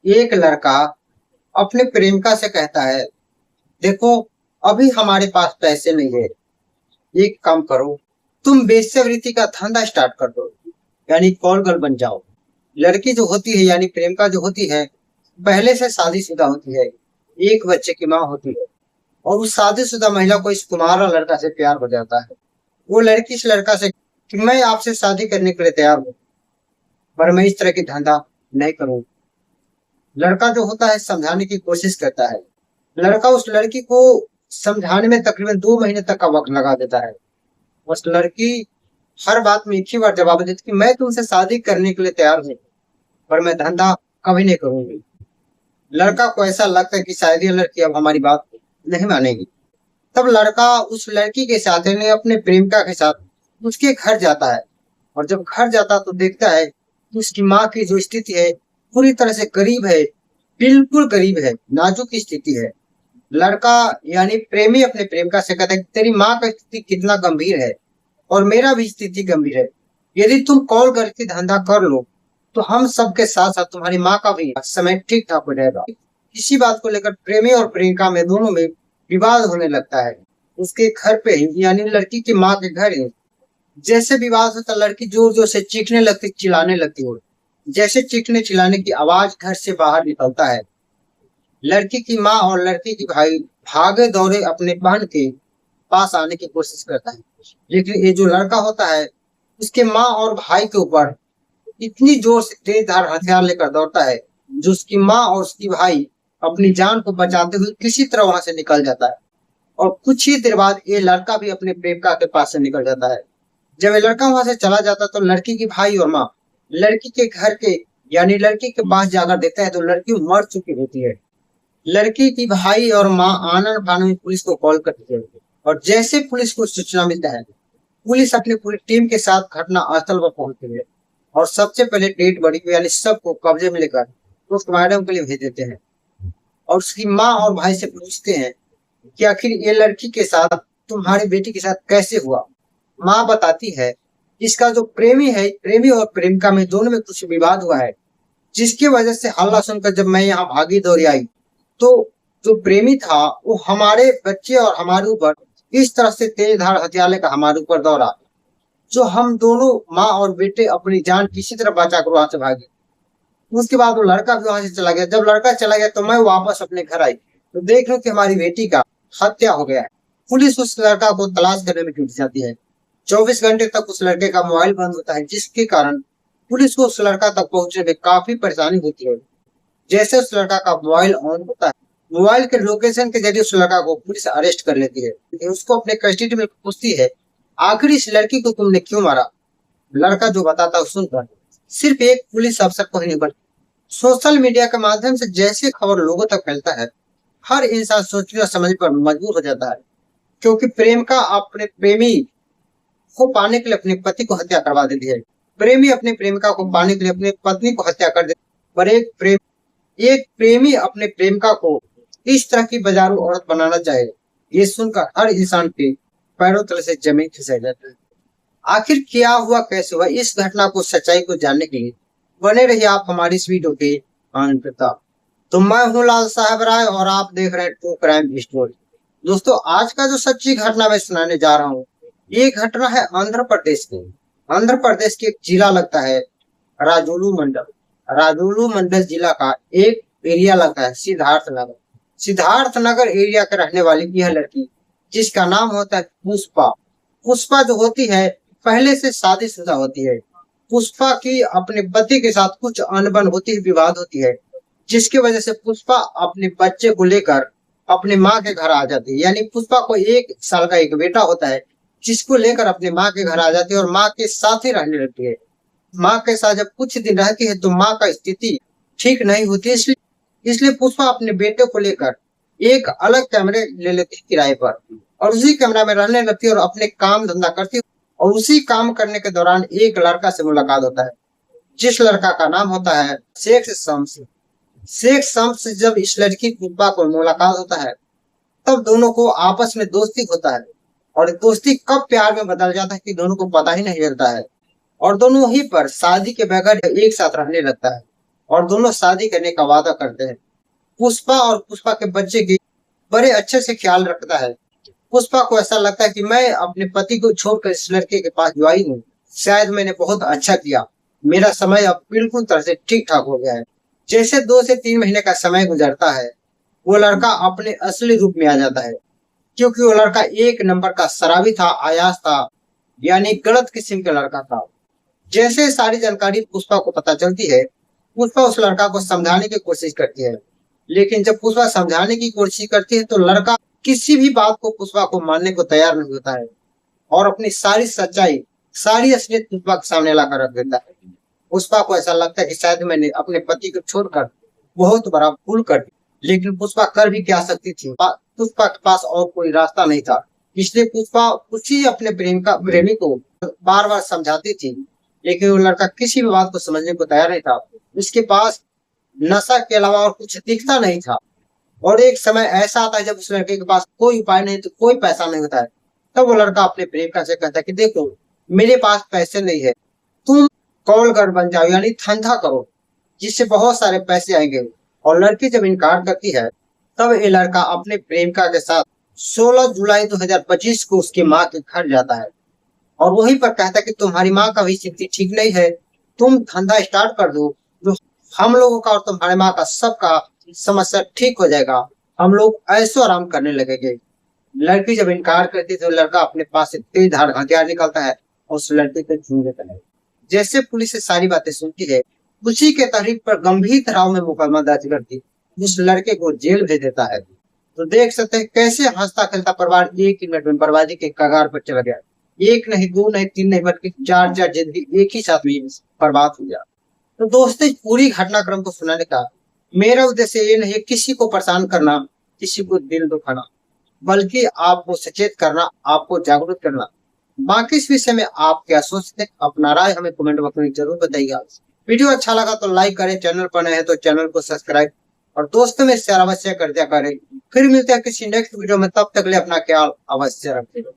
एक लड़का अपने प्रेमिका से कहता है, देखो, अभी हमारे पास पैसे नहीं है। एक काम करो, तुम वेश्यावृत्ति का धंधा स्टार्ट कर दो, यानी कॉल गर्ल बन जाओ। लड़की जो होती है यानी प्रेमिका जो होती है, पहले से शादीशुदा होती है, एक बच्चे की माँ होती है। और उस शादीशुदा महिला को इस कुमारा लड़का से प्यार हो जाता है। वो लड़की इस लड़का से कि मैं आपसे शादी करने के लिए तैयार हूँ, पर मैं इस तरह की धंधा नहीं करूँ। लड़का जो होता है समझाने की कोशिश करता है। लड़का उस लड़की को समझाने में तकरीबन 2 महीने तक का वक्त लगा देता है। उस लड़की हर बात में एक ही बार जवाब देती कि मैं तुमसे शादी करने के लिए तैयार हूँ, पर मैं धंधा कभी नहीं करूंगी। लड़का को ऐसा लगता है कि शायद ये लड़की अब हमारी बात नहीं मानेगी। तब लड़का उस लड़की के साथ यानी अपने प्रेमिका के साथ उसके घर जाता है। और जब घर जाता तो देखता है कि उसकी माँ की जो स्थिति है पूरी तरह से गरीब है, बिल्कुल गरीब है, नाजुक स्थिति है। लड़का यानी प्रेमी अपने प्रेमिका से कहता है कि तेरी माँ का स्थिति कितना गंभीर है और मेरा भी स्थिति गंभीर है। यदि तुम कॉल करके धंधा कर लो तो हम सबके साथ साथ तुम्हारी माँ का भी समय ठीक ठाक हो जाएगा। इसी बात को लेकर प्रेमी और प्रेमिका में दोनों में विवाद होने लगता है। उसके घर पे ही यानी लड़की की माँ के घर ही जैसे विवाद होता, लड़की जोर जोर से चीखने लगती, चिल्लाने लगती हो। जैसे चीखने चिल्लाने की आवाज घर से बाहर निकलता है, लड़की की माँ और लड़की की भाई भागे दौड़े अपने बहन के पास आने की कोशिश करता है। लेकिन ये जो लड़का होता है उसके माँ और भाई के ऊपर इतनी जोर से तेज धार हथियार लेकर दौड़ता है, जो उसकी माँ और उसकी भाई अपनी जान को बचाते हुए किसी तरह वहां से निकल जाता है। और कुछ ही देर बाद ये लड़का भी अपने प्रेमिका के पास से निकल जाता है। जब ये लड़का वहां से चला जाता तो लड़की की भाई और माँ लड़की के घर के यानी लड़की के पास जाकर देखता है तो लड़की मर चुकी होती है। लड़की की भाई और माँ आनन फानन में पुलिस को कॉल करती है। और जैसे पुलिस को सूचना मिलता है, पुलिस अपनी पूरी टीम के साथ घटना स्थल पर पहुंचती है और सबसे पहले डेड बॉडी को यानी सब को कब्जे में लेकर पोस्टमार्टम के लिए भेज देते हैं। और उसकी माँ और भाई से पूछते हैं कि आखिर ये लड़की के साथ तुम्हारी बेटी के साथ कैसे हुआ। माँ बताती है इसका जो प्रेमी है, प्रेमी और प्रेमिका में दोनों में कुछ विवाद हुआ है, जिसकी वजह से हल्ला सुनकर जब मैं यहाँ भागी दौड़ी आई तो जो प्रेमी था वो हमारे बच्चे और हमारे ऊपर इस तरह से तेज धार हथियार लेकर हमारे ऊपर दौड़ा, जो हम दोनों माँ और बेटे अपनी जान किसी तरह बचा कर वहां से भागे। उसके बाद वो लड़का भी वहां से चला गया। जब लड़का चला गया तो मैं वापस अपने घर आई तो देख लूं कि हमारी बेटी का हत्या हो गया है। पुलिस उस लड़का को तलाश करने में जुट जाती है। 24 घंटे तक उस लड़के का मोबाइल बंद होता है, जिसके कारण पुलिस को उस लड़का तक पहुंचने में काफी परेशानी होती है। जैसे उस लड़का का मोबाइल ऑन होता है, मोबाइल के लोकेशन के जरिए उस लड़का को पुलिस अरेस्ट कर लेती है। उसको अपने कस्टडी में पूछती है, आखिर इस लड़की को तुमने क्यों मारा। लड़का जो बताता है सुनकर सिर्फ एक पुलिस अफसर को ही नहीं बल्कि सोशल मीडिया के माध्यम से जैसी खबर लोगों तक फैलता है, हर इंसान सोचने और समझने पर मजबूर हो जाता है। क्योंकि प्रेमिका अपने प्रेमी को पाने के लिए अपने पति को हत्या करवा देती है, प्रेमी अपने प्रेमिका को पाने के लिए अपने पत्नी को हत्या कर देती है। पर एक प्रेमी अपने प्रेमिका को इस तरह की बाजारू औरत बनाना चाहे, ये सुनकर हर इंसान के पैरों तले से जमीन खिसक जाता है। आखिर क्या हुआ, कैसे हुआ, इस घटना को सच्चाई को जानने के लिए बने रहिए आप हमारी इस वीडियो के अंत तक। तो मैं हूं लाल साहब राय और आप देख रहे हैं ट्रू क्राइम स्टोरी। दोस्तों, आज का जो सच्ची घटना मैं सुनाने जा रहा हूँ, ये घटना है आंध्र प्रदेश की। आंध्र प्रदेश के एक जिला लगता है राजोलू मंडल। राजोलू मंडल जिला का एक एरिया लगता है सिद्धार्थ नगर। सिद्धार्थ नगर एरिया के रहने वाली यह लड़की, जिसका नाम होता है पुष्पा। पुष्पा जो होती है पहले से शादीशुदा होती है। पुष्पा की अपने पति के साथ कुछ अनबन होती है, विवाद होती है, जिसकी वजह से पुष्पा अपने बच्चे को लेकर अपने माँ के घर आ जाती है। यानी पुष्पा को 1 साल का एक बेटा होता है, जिसको लेकर अपने माँ के घर आ जाती है और माँ के साथ ही रहने लगती है। माँ के साथ जब कुछ दिन रहती है तो माँ का स्थिति ठीक नहीं होती, इसलिए पुष्पा अपने बेटे को लेकर एक अलग कमरे ले लेती है किराए पर और उसी कमरा में रहने लगती है और अपने काम धंधा करती है। और उसी काम करने के दौरान एक लड़का से मुलाकात होता है, जिस लड़का का नाम होता है शेख शम्स। शेख शम्स से जब इस लड़की पुष्पा को मुलाकात होता है तब दोनों को आपस में दोस्ती होता है। और दोस्ती कब प्यार में बदल जाता है कि दोनों को पता ही नहीं चलता है और दोनों ही पर शादी के बगैर एक साथ रहने लगता है। और दोनों शादी करने का वादा करते हैं। पुष्पा और पुष्पा के बच्चे की बड़े अच्छे से ख्याल रखता है। पुष्पा को ऐसा लगता है कि मैं अपने पति को छोड़कर इस लड़के के पास जो आई हूँ, शायद मैंने बहुत अच्छा किया। मेरा समय अब बिल्कुल तरह से ठीक ठाक हो गया है। जैसे 2 से 3 महीने का समय गुजरता है, वो लड़का अपने असली रूप में आ जाता है, क्योंकि वो लड़का एक नंबर का शराबी था, अयाश था, यानी गलत किस्म का लड़का था। जैसे सारी जानकारी पुष्पा को पता चलती है, पुष्पा उस लड़का को समझाने की कोशिश करती है। लेकिन जब पुष्पा समझाने की कोशिश करती है तो लड़का किसी भी बात को पुष्पा को मानने को तैयार नहीं होता है और अपनी सारी सच्चाई, सारी असलियत पुष्पा के सामने लाकर रख देता है। पुष्पा को ऐसा लगता है कि शायद मैंने अपने पति को छोड़कर बहुत बड़ा भूल कर दी, लेकिन पुष्पा कर भी क्या सकती थी। पुष्पा के पास और कोई रास्ता नहीं था, इसलिए पुष्पा उसी अपने प्रेमी को बार बार समझाती थी, लेकिन वो लड़का किसी भी बात को समझने को तैयार नहीं था। उसके पास नशा के अलावा और कुछ दिखता नहीं था। और एक समय ऐसा आता है जब उस लड़के के पास कोई उपाय नहीं, तो कोई पैसा नहीं होता है। तब वो लड़का अपने प्रेमिका से कहता है कि देखो, मेरे पास पैसे नहीं है, तुम कॉल कर बन जाओ, यानी धंधा करो जिससे बहुत सारे पैसे आएंगे। और लड़की जब इनकार करती है, तब ये लड़का अपने प्रेमिका के साथ 16 जुलाई 2025 को उसकी माँ के घर जाता है और वहीं पर कहता है कि तुम्हारी माँ का भी स्थिति ठीक नहीं है, तुम धंधा स्टार्ट कर दो, जो हम लोगों का और तुम्हारे माँ का सबका समस्या ठीक हो जाएगा, हम लोग ऐसो आराम करने लगेंगे। लड़की जब इनकार करती है तो लड़का अपने पास से तेज धार हथियार निकालता है और उस लड़की को छीन लेता है। जैसे पुलिस से सारी बातें सुनती है, उसी के तहरीर पर गंभीर धाराओं में मुकदमा दर्ज करती उस लड़के को जेल भेज देता है। तो देख सकते हैं कैसे हंसता खेलता परिवार एक ही मिनट में बर्बादी के कगार पर चला गया। एक नहीं, दो नहीं, तीन नहीं, बल्कि चार चार जिंदगी एक ही साथ में बर्बाद हो गया। तो दोस्तों, इस पूरी घटनाक्रम को सुनाने का मेरा उद्देश्य ये नहीं है किसी को परेशान करना, किसी को दिल दुखाना, बल्कि आपको सचेत करना, आपको जागरूक करना। बाकी इस विषय में आप क्या सोचते हैं, अपना राय हमें कमेंट बॉक्स में जरूर बताइएगा। वीडियो अच्छा लगा तो लाइक करें, चैनल पर नए हैं तो चैनल को सब्सक्राइब और दोस्तों में शेयर अवश्य कर दिया करें। फिर मिलते हैं किसी नेक्स्ट वीडियो में, तब तक ले अपना ख्याल अवश्य रखें।